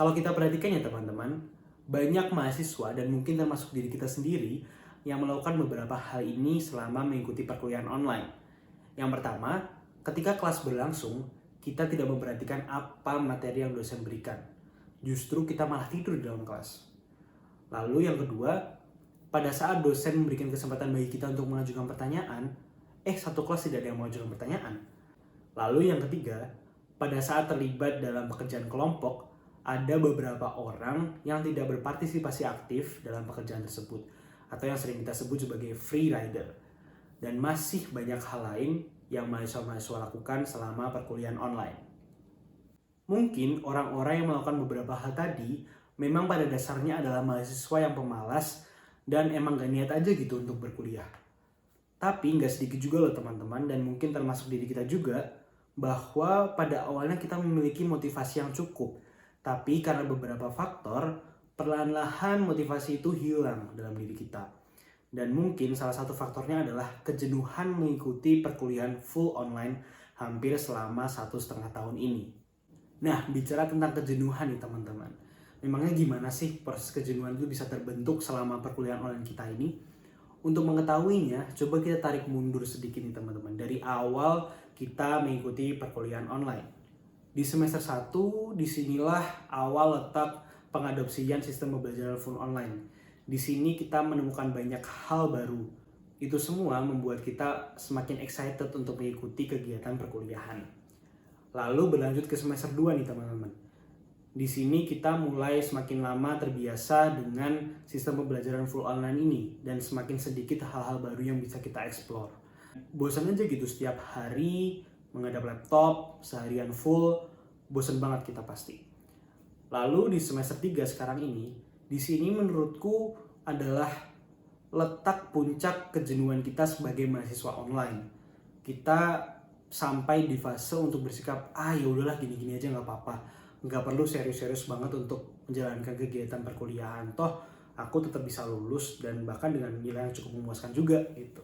Kalau kita perhatikan ya teman-teman, banyak mahasiswa dan mungkin termasuk diri kita sendiri yang melakukan beberapa hal ini selama mengikuti perkuliahan online. Yang pertama, ketika kelas berlangsung, kita tidak memperhatikan apa materi yang dosen berikan. Justru kita malah tidur di dalam kelas. Lalu yang kedua, pada saat dosen memberikan kesempatan bagi kita untuk mengajukan pertanyaan, satu kelas tidak ada yang mengajukan pertanyaan. Lalu yang ketiga, pada saat terlibat dalam pekerjaan kelompok, ada beberapa orang yang tidak berpartisipasi aktif dalam pekerjaan tersebut, atau yang sering kita sebut sebagai free rider. Dan masih banyak hal lain yang mahasiswa-mahasiswa lakukan selama perkuliahan online. Mungkin orang-orang yang melakukan beberapa hal tadi memang pada dasarnya adalah mahasiswa yang pemalas dan emang gak niat aja gitu untuk berkuliah. Tapi gak sedikit juga loh teman-teman, dan mungkin termasuk diri kita juga, bahwa pada awalnya kita memiliki motivasi yang cukup. Tapi karena beberapa faktor, perlahan-lahan motivasi itu hilang dalam diri kita. Dan mungkin salah satu faktornya adalah kejenuhan mengikuti perkuliahan full online hampir selama 1,5 tahun ini. Nah, bicara tentang kejenuhan nih teman-teman. Memangnya gimana sih proses kejenuhan itu bisa terbentuk selama perkuliahan online kita ini? Untuk mengetahuinya, coba kita tarik mundur sedikit nih teman-teman. Dari awal kita mengikuti perkuliahan online. Di semester 1, disinilah awal letak pengadopsian sistem pembelajaran full online. Di sini kita menemukan banyak hal baru. Itu semua membuat kita semakin excited untuk mengikuti kegiatan perkuliahan. Lalu berlanjut ke semester 2 nih teman-teman. Di sini kita mulai semakin lama terbiasa dengan sistem pembelajaran full online ini dan semakin sedikit hal-hal baru yang bisa kita explore. Bosan aja gitu setiap hari menghadap laptop seharian full, bosan banget kita pasti. Lalu di semester 3 sekarang ini, di sini menurutku adalah letak puncak kejenuhan kita sebagai mahasiswa online. Kita sampai di fase untuk bersikap, ya udahlah gini-gini aja nggak apa-apa. Nggak perlu serius-serius banget untuk menjalankan kegiatan perkuliahan. Toh aku tetap bisa lulus dan bahkan dengan nilai yang cukup memuaskan juga gitu.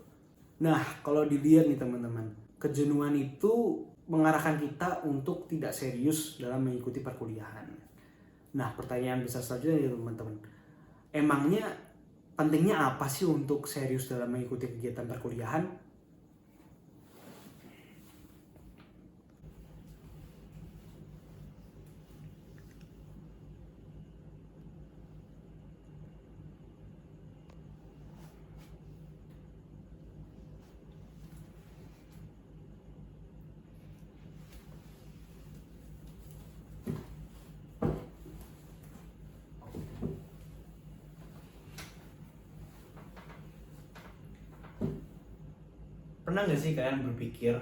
Nah, kalau dilihat nih teman-teman, kejenuhan itu mengarahkan kita untuk tidak serius dalam mengikuti perkuliahan. Nah, pertanyaan besar selanjutnya ya teman-teman. Emangnya pentingnya apa sih untuk serius dalam mengikuti kegiatan perkuliahan? Pernah nggak sih kalian berpikir,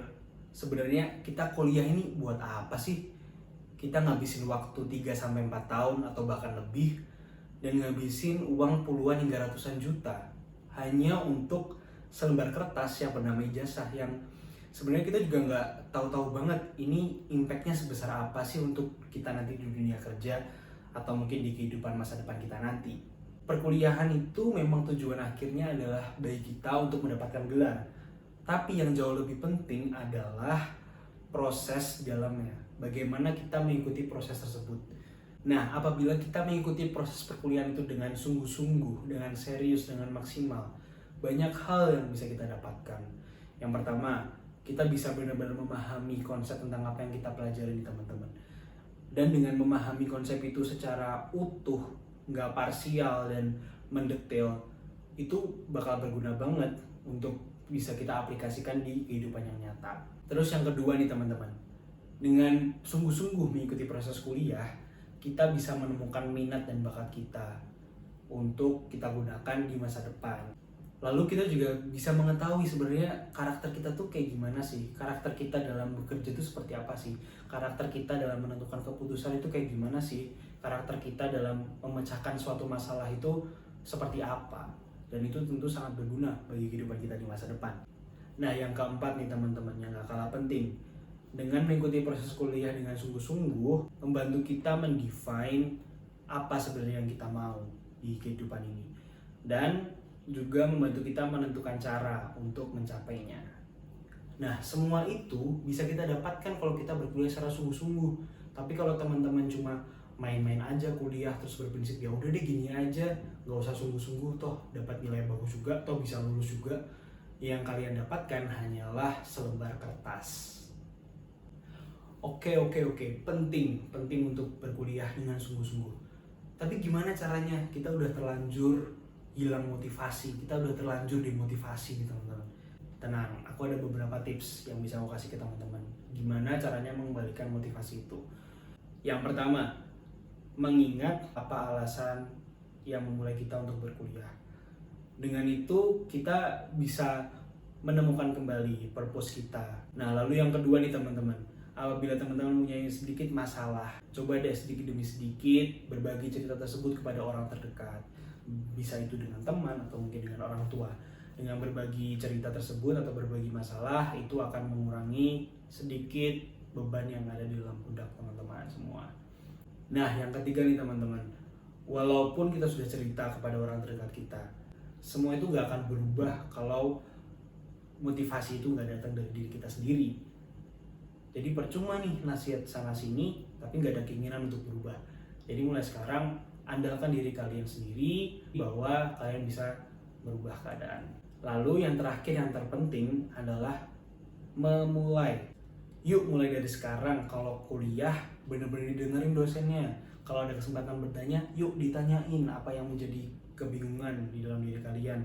sebenarnya kita kuliah ini buat apa sih? Kita ngabisin waktu 3-4 tahun atau bahkan lebih dan ngabisin uang puluhan hingga ratusan juta hanya untuk selembar kertas yang bernama ijazah, yang sebenarnya kita juga nggak tahu-tahu banget ini impactnya sebesar apa sih untuk kita nanti di dunia kerja atau mungkin di kehidupan masa depan kita nanti. Perkuliahan itu memang tujuan akhirnya adalah bagi kita untuk mendapatkan gelar. Tapi yang jauh lebih penting adalah proses di dalamnya. Bagaimana kita mengikuti proses tersebut. Nah, apabila kita mengikuti proses perkuliahan itu dengan sungguh-sungguh, dengan serius, dengan maksimal, banyak hal yang bisa kita dapatkan. Yang pertama, kita bisa benar-benar memahami konsep tentang apa yang kita pelajari teman-teman. Dan dengan memahami konsep itu secara utuh, nggak parsial dan mendetail, itu bakal berguna banget untuk bisa kita aplikasikan di kehidupan yang nyata. Terus yang kedua nih teman-teman, dengan sungguh-sungguh mengikuti proses kuliah, kita bisa menemukan minat dan bakat kita untuk kita gunakan di masa depan. Lalu kita juga bisa mengetahui sebenarnya karakter kita tuh kayak gimana sih, karakter kita dalam bekerja itu seperti apa sih, karakter kita dalam menentukan keputusan itu kayak gimana sih, karakter kita dalam memecahkan suatu masalah itu seperti apa. Dan itu tentu sangat berguna bagi kehidupan kita di masa depan. Nah, yang keempat nih teman-teman, yang gak kalah penting, dengan mengikuti proses kuliah dengan sungguh-sungguh, membantu kita mendefine apa sebenarnya yang kita mau di kehidupan ini. Dan juga membantu kita menentukan cara untuk mencapainya. Nah, semua itu bisa kita dapatkan kalau kita berkuliah secara sungguh-sungguh. Tapi kalau teman-teman cuma main-main aja kuliah terus berprinsip ya udah deh gini aja, nggak usah sungguh-sungguh, toh dapat nilai bagus juga, toh bisa lulus juga. Yang kalian dapatkan hanyalah selembar kertas. Oke, penting untuk berkuliah dengan sungguh-sungguh. Tapi gimana caranya? Kita udah terlanjur hilang motivasi, kita udah terlanjur dimotivasi nih teman-teman. Tenang, aku ada beberapa tips yang bisa aku kasih ke teman-teman. Gimana caranya mengembalikan motivasi itu? Yang pertama, mengingat apa alasan yang memulai kita untuk berkuliah. Dengan itu kita bisa menemukan kembali purpose kita. Nah, lalu yang kedua nih teman-teman, apabila teman-teman punya sedikit masalah, coba deh sedikit demi sedikit berbagi cerita tersebut kepada orang terdekat. Bisa itu dengan teman atau mungkin dengan orang tua. Dengan berbagi cerita tersebut atau berbagi masalah, itu akan mengurangi sedikit beban yang ada di dalam pundak teman-teman semua. Nah, yang ketiga nih teman-teman, walaupun kita sudah cerita kepada orang terdekat kita, semua itu gak akan berubah kalau motivasi itu gak datang dari diri kita sendiri. Jadi percuma nih nasihat sana sini, tapi gak ada keinginan untuk berubah. Jadi mulai sekarang, andalkan diri kalian sendiri bahwa kalian bisa merubah keadaan. Lalu yang terakhir, yang terpenting adalah memulai. Yuk mulai dari sekarang, kalau kuliah bener-bener dengerin dosennya. Kalau ada kesempatan bertanya, yuk ditanyain apa yang menjadi kebingungan di dalam diri kalian.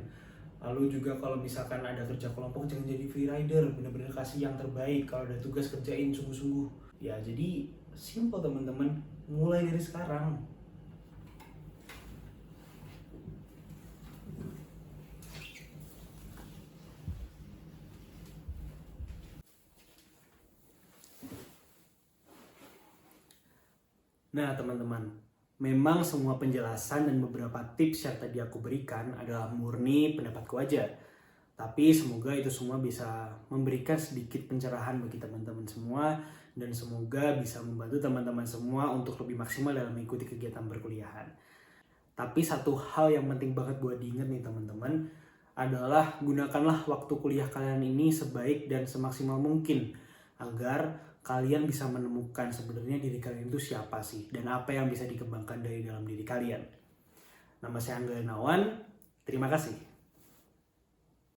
Lalu juga kalau misalkan ada kerja kelompok, jangan jadi free rider, bener-bener kasih yang terbaik. Kalau ada tugas kerjain sungguh-sungguh. Ya jadi simple teman-teman, mulai dari sekarang. Nah teman-teman, memang semua penjelasan dan beberapa tips yang tadi aku berikan adalah murni pendapatku aja. Tapi semoga itu semua bisa memberikan sedikit pencerahan bagi teman-teman semua, dan semoga bisa membantu teman-teman semua untuk lebih maksimal dalam mengikuti kegiatan perkuliahan. Tapi satu hal yang penting banget buat diingat nih teman-teman, adalah gunakanlah waktu kuliah kalian ini sebaik dan semaksimal mungkin agar kalian bisa menemukan sebenarnya diri kalian itu siapa sih dan apa yang bisa dikembangkan dari dalam diri kalian. Nama saya Angga Gunawan, terima kasih.